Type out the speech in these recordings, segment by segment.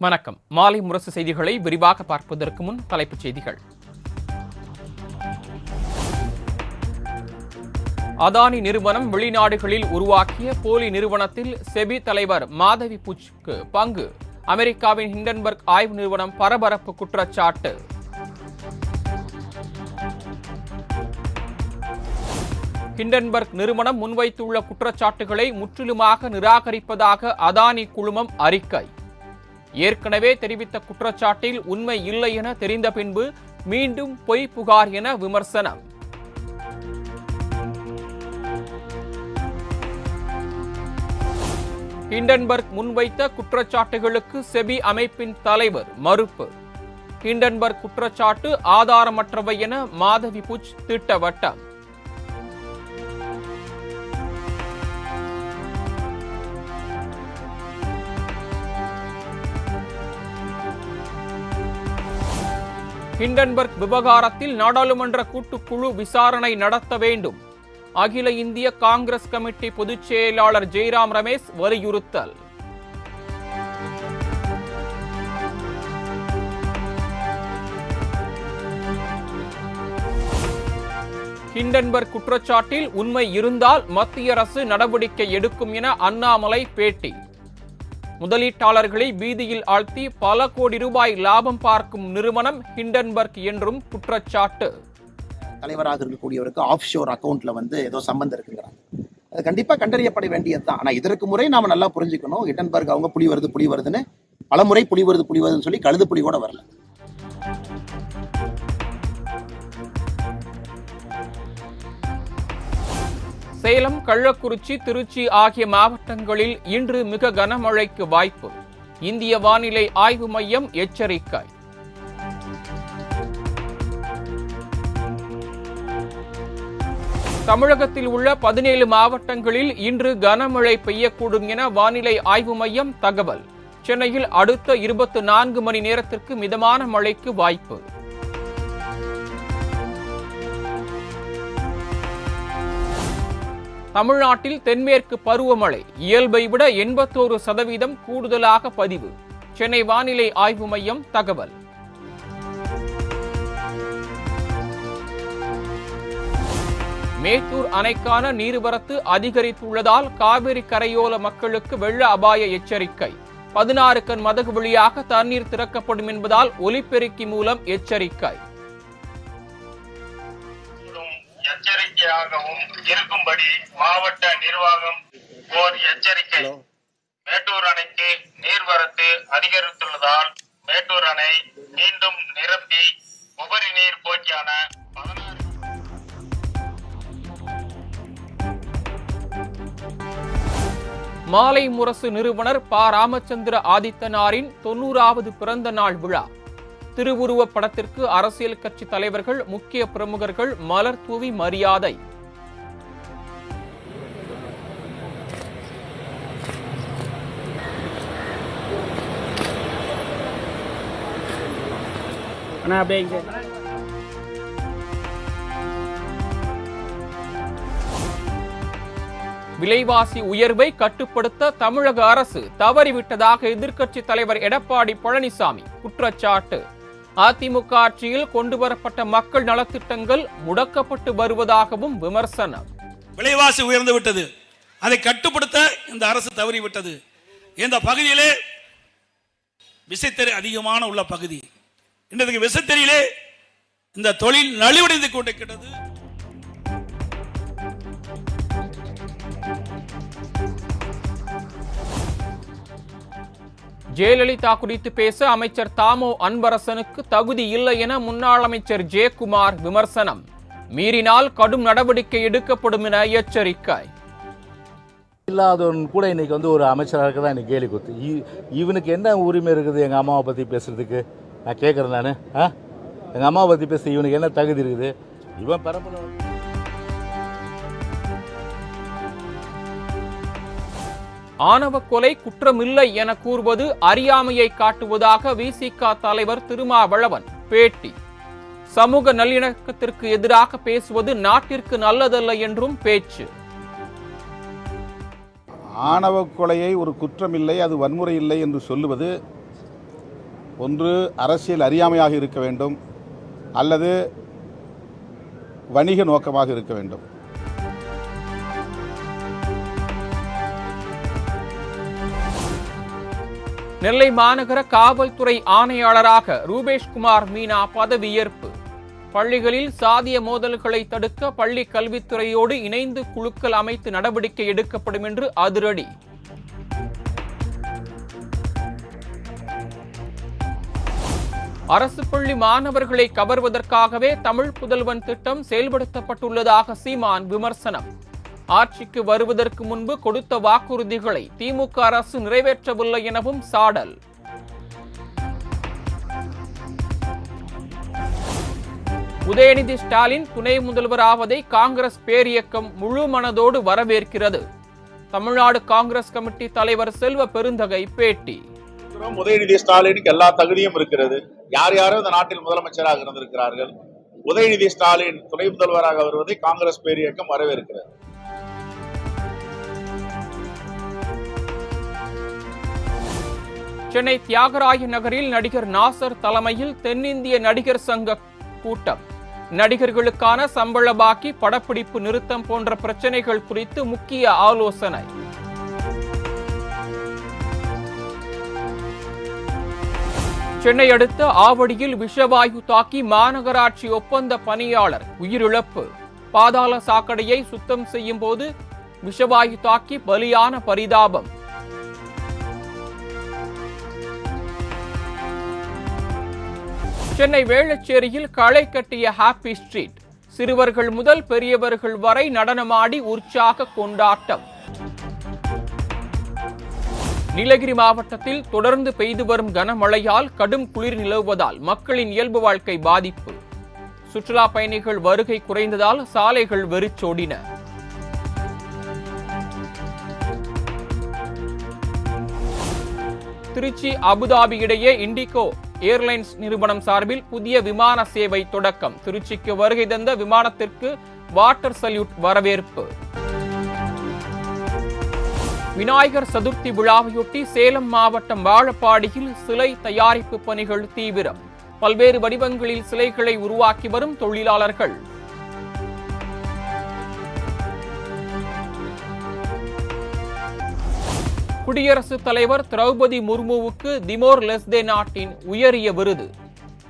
வணக்கம். மாலை முரசு செய்திகளை விரிவாக பார்ப்பதற்கு முன் தலைப்புச் செய்திகள். அதானி நிறுவனம் வெளிநாடுகளில் உருவாக்கிய போலி நிறுவனத்தில் செபி தலைவர் மாதவி புஜ்க்கு பங்கு. அமெரிக்காவின் ஹிண்டன்பர்க் ஆய்வு நிறுவனம் பரபரப்பு குற்றச்சாட்டு. ஹிண்டன்பர்க் நிறுவனம் முன்வைத்துள்ள குற்றச்சாட்டுகளை முற்றிலுமாக நிராகரிப்பதாக அதானி குழுமம் அறிக்கை. ஏற்கனவே தெரிவித்த குற்றச்சாட்டில் உண்மை இல்லை என தெரிந்த பின்பு மீண்டும் பொய் புகார் என விமர்சனம். ஹிண்டன்பர்க் முன்வைத்த குற்றச்சாட்டுகளுக்கு செபி அமைப்பின் தலைவர் மறுப்பு. ஹிண்டன்பர்க் குற்றச்சாட்டு ஆதாரமற்றவை என மாதவி புஜ் திட்டவட்டம். ஹிண்டன்பர்க் விவகாரத்தில் நாடாளுமன்ற கூட்டுக்குழு விசாரணை நடத்த வேண்டும். அகில இந்திய காங்கிரஸ் கமிட்டி பொதுச் செயலாளர் ஜெய்ராம் ரமேஷ் வலியுறுத்தல். ஹிண்டன்பர்க் குற்றச்சாட்டில் உண்மை இருந்தால் மத்திய அரசு நடவடிக்கை எடுக்கும் என அண்ணாமலை பேட்டி. முதலீட்டாளர்களை பீதியில் ஆழ்த்தி பல கோடி ரூபாய் லாபம் பார்க்கும் நிறுவனம் ஹிண்டன்பர்க் என்றும் குற்றச்சாட்டு. தலைவராக இருக்கக்கூடியவருக்கு ஆஃப் ஷோர் அக்கௌண்ட்ல ஏதோ சம்பந்தம் இருக்குங்கிறாங்க. அது கண்டிப்பா கண்டறியப்பட வேண்டியதுதான். ஆனா இதற்கு முறை நாம நல்லா புரிஞ்சுக்கணும். ஹிண்டன்பர்க் அவங்க புலி வருதுன்னு பல முறை புலி வருதுன்னு சொல்லி கழுது புலி கூட வரல. சேலம், கள்ளக்குறிச்சி, திருச்சி ஆகிய மாவட்டங்களில் இன்று மிக கனமழைக்கு வாய்ப்பு. இந்திய வானிலை ஆய்வு மையம் எச்சரிக்கை. தமிழகத்தில் உள்ள 17 மாவட்டங்களில் இன்று கனமழை பெய்யக்கூடும் என வானிலை ஆய்வு மையம் தகவல். சென்னையில் அடுத்த 24 மணி நேரத்திற்கு மிதமான மழைக்கு வாய்ப்பு. தமிழ்நாட்டில் தென்மேற்கு பருவமழை இயல்பை விட 81% கூடுதலாக பதிவு. சென்னை வானிலை ஆய்வு மையம் தகவல். மேட்டூர் அணைக்கான நீர்வரத்து அதிகரித்துள்ளதால் காவிரி கரையோர மக்களுக்கு வெள்ள அபாய எச்சரிக்கை. 16 கண் மதகு வழியாக தண்ணீர் திறக்கப்படும் என்பதால் ஒலிபெருக்கி மூலம் எச்சரிக்கை. எச்சரிக்கையாகவும் இருக்கும்படி மாவட்ட நிர்வாகம் ஓர் எச்சரிக்கை. மேட்டூர் அணைக்கு நீர்வரத்து அதிகரித்துள்ளதால் மேட்டூர் அணை மீண்டும் நிரம்பி உபரி நீர் போக்கியான 16 மாலை முரசு நிறுவனர் ப. ராமச்சந்திர ஆதித்தனாரின் 90வது பிறந்த நாள் விழா. திருவுருவ படத்திற்கு அரசியல் கட்சி தலைவர்கள், முக்கிய பிரமுகர்கள் மலர் தூவி மரியாதை. விலைவாசி உயர்வை கட்டுப்படுத்த தமிழக அரசு தவறிவிட்டதாக எதிர்க்கட்சி தலைவர் எடப்பாடி பழனிசாமி குற்றச்சாட்டு. அதிமுக ஆட்சியில் கொண்டுவரப்பட்ட மக்கள் நலத்திட்டங்கள் முடக்கப்பட்டு வருவதாகவும் விமர்சனம். விலைவாசி உயர்ந்து விட்டது, அதை கட்டுப்படுத்த இந்த அரசு தவறிவிட்டது. இந்த பகுதியிலே விசைத்தறி அதிகமான உள்ள பகுதி. இன்றைக்கு விசைத்தறியிலே இந்த தொழில் நலிவடைந்து கொண்டிருக்கிறது. ஜெயலலிதா குறித்து பேச அமைச்சர் தாமோ அன்பரசனுக்கு தகுதி இல்லை என முன்னாள் அமைச்சர் ஜெயக்குமார் விமர்சனம். மீறினால் கடும் நடவடிக்கை எடுக்கப்படும் என எச்சரிக்கை. இல்லாதவன் கூட இன்னைக்கு ஒரு அமைச்சராக இருக்கதான் எனக்கு கேலி குத்து. இவனுக்கு என்ன உரிமை இருக்குது எங்கள் அம்மாவை பற்றி பேசுறதுக்கு? நான் கேட்குறேன். நான் எங்கள் அம்மாவை பற்றி பேச இவனுக்கு என்ன தகுதி இருக்குது? இவன் பரம்பரை ஆணவ கொலை குற்றமில்லை என கூறுவது அறியாமையை காட்டுவதாக விசிக தலைவர் திருமாவளவன் பேட்டி. சமூக நல்லிணக்கத்திற்கு எதிராக பேசுவது நாட்டிற்கு நல்லதல்ல என்றும் பேச்சு. ஆணவ கொலையை ஒரு குற்றம் இல்லை, அது வன்முறை இல்லை என்று சொல்லுவது ஒன்று அரசியல் அறியாமையாக இருக்க வேண்டும் அல்லது வணிக நோக்கமாக இருக்க வேண்டும். நெல்லை மாநகர காவல்துறை ஆணையாளராக ரூபேஷ்குமார் மீனா பதவியேற்பு. பள்ளிகளில் சாதிய மோதல்களை தடுக்க பள்ளி கல்வித்துறையோடு இணைந்து குழுக்கள் அமைத்து நடவடிக்கை எடுக்கப்படும் என்று அதிரடி. அரசு பள்ளி மாணவர்களை கவர்வதற்காகவே தமிழ் புதல்வன் திட்டம் செயல்படுத்தப்பட்டுள்ளதாக சீமான் விமர்சனம். ஆட்சிக்கு வருவதற்கு முன்பு கொடுத்த வாக்குறுதிகளை திமுக அரசு நிறைவேற்றவில்லை எனவும் சாடல். உதயநிதி ஸ்டாலின் துணை முதல்வராவதை காங்கிரஸ் பேரியக்கம் முழு மனதோடு வரவேற்கிறது. தமிழ்நாடு காங்கிரஸ் கமிட்டி தலைவர் செல்வ பெருந்தகை பேட்டி. உதயநிதி ஸ்டாலினுக்கு எல்லா தகுதியும் இருக்கிறது. யார் யாரும் இந்த நாட்டில் முதலமைச்சராக இருந்திருக்கிறார்கள். உதயநிதி ஸ்டாலின் துணை முதல்வராக வருவதை காங்கிரஸ் பேரியக்கம் வரவேற்கிறது. சென்னை தியாகராய நகரில் நடிகர் நாசர் தலைமையில் தென்னிந்திய நடிகர் சங்க கூட்டம். நடிகர்களுக்கான சம்பள பாக்கி, படப்பிடிப்பு நிறுத்தம் போன்ற பிரச்சனைகள் குறித்து முக்கிய ஆலோசனை. சென்னை அடுத்த ஆவடியில் விஷவாயு தாக்கி மாநகராட்சி ஒப்பந்த பணியாளர் உயிரிழப்பு. பாதாள சாக்கடையை சுத்தம் செய்யும் போது விஷவாயு தாக்கி பலியான பரிதாபம். சென்னை வேளச்சேரியில் களை கட்டிய ஹாப்பி ஸ்ட்ரீட். சிறுவர்கள் முதல் பெரியவர்கள் வரை நடனமாடி உற்சாக கொண்டாட்டம். நீலகிரி மாவட்டத்தில் தொடர்ந்து பெய்து வரும் கனமழையால் கடும் குளிர் நிலவுவதால் மக்களின் இயல்பு வாழ்க்கை பாதிப்பு. சுற்றுலா பயணிகள் வருகை குறைந்ததால் சாலைகள் வெறிச்சோடின. திருச்சி அபுதாபி இடையே இண்டிகோ ஏர்லைன்ஸ் நிறுவனம் சார்பில் புதிய விமான சேவை தொடக்கம். திருச்சிக்கு வருகை தந்த விமானத்திற்கு வாட்டர் சல்யூட் வரவேற்பு. விநாயகர் சதுர்த்தி விழாவையொட்டி சேலம் மாவட்டம் வாழப்பாடியில் சிலை தயாரிப்பு பணிகள் தீவிரம். பல்வேறு வடிவங்களில் சிலைகளை உருவாக்கி வரும் தொழிலாளர்கள். குடியரசுத் தலைவர் திரௌபதி முர்முவுக்கு திமோர் லெஸ்தே நாட்டின் உயரிய விருது.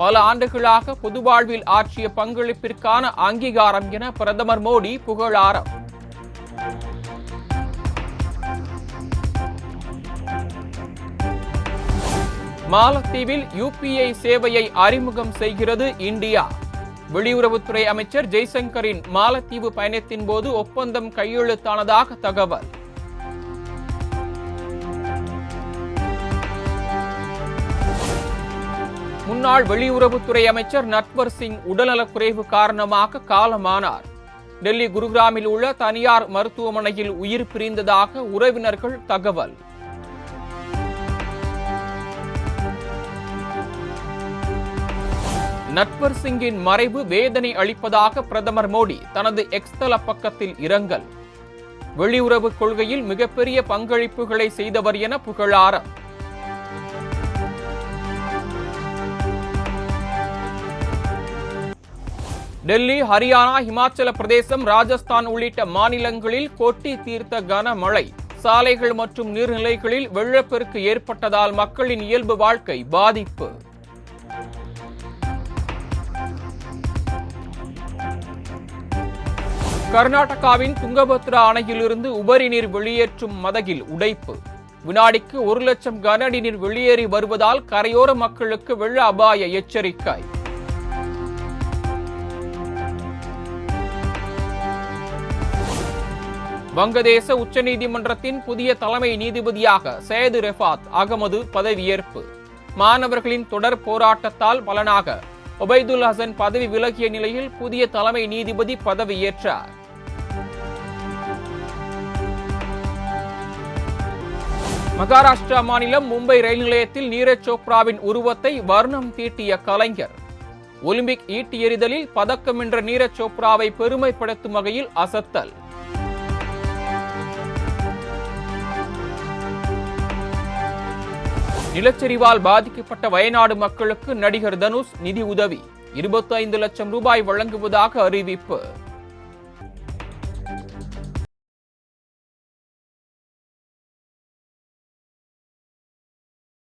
பல ஆண்டுகளாக பொது வாழ்வில் ஆற்றிய பங்களிப்பிற்கான அங்கீகாரம் என பிரதமர் மோடி புகழாரம். மாலத்தீவில் UPI சேவையை அறிமுகம் செய்கிறது இந்தியா. வெளியுறவுத்துறை அமைச்சர் ஜெய்சங்கரின் மாலத்தீவு பயணத்தின் போது ஒப்பந்தம் கையெழுத்தானதாக தகவல். முன்னாள் வெளியுறவுத்துறை அமைச்சர் நட்வர் சிங் உடல்நலக்குறைவு காரணமாக காலமானார். டெல்லி குருகிராமில் உள்ள தனியார் மருத்துவமனையில் உயிர் பிரிந்ததாக உறவினர்கள் தகவல். நட்வர் சிங்கின் மறைவு வேதனை அளிப்பதாக பிரதமர் மோடி தனது எக்ஸ் தள பக்கத்தில் இரங்கல். வெளியுறவு கொள்கையில் மிகப்பெரிய பங்களிப்புகளை செய்தவர் என புகழாரம். டெல்லி, ஹரியானா, இமாச்சல பிரதேசம், ராஜஸ்தான் உள்ளிட்ட மாநிலங்களில் கொட்டி தீர்த்த கனமழை. சாலைகள் மற்றும் நீர்நிலைகளில் வெள்ளப்பெருக்கு ஏற்பட்டதால் மக்களின் இயல்பு வாழ்க்கை பாதிப்பு. கர்நாடகாவின் துங்கபத்ரா அணையிலிருந்து உபரி நீர் வெளியேற்றும் மதகில் உடைப்பு. வினாடிக்கு 1 லட்சம் கன அடி நீர் வெளியேறி வருவதால் கரையோர மக்களுக்கு வெள்ள அபாய எச்சரிக்கை. வங்கதேச உச்சநீதிமன்றத்தின் புதிய தலைமை நீதிபதியாக சையது ரெஃபாத் அகமது பதவியேற்பு. மாணவர்களின் தொடர் போராட்டத்தால் பலனாக ஒபைதுல் ஹசன் பதவி விலகிய நிலையில் புதிய தலைமை நீதிபதி பதவியேற்றார். மகாராஷ்டிரா மாநிலம் மும்பை ரயில் நிலையத்தில் நீரஜ் சோப்ராவின் உருவத்தை வர்ணம் தீட்டிய கலைஞர். ஒலிம்பிக் ஈட்டி எறிதலில் பதக்கம் வென்ற நீரஜ் சோப்ராவை பெருமைப்படுத்தும் வகையில் அசத்தல். நிலச்சரிவால் பாதிக்கப்பட்ட வயநாடு மக்களுக்கு நடிகர் தனுஷ் நிதி உதவி 25 லட்சம் ரூபாய் வழங்குவதாக அறிவிப்பு.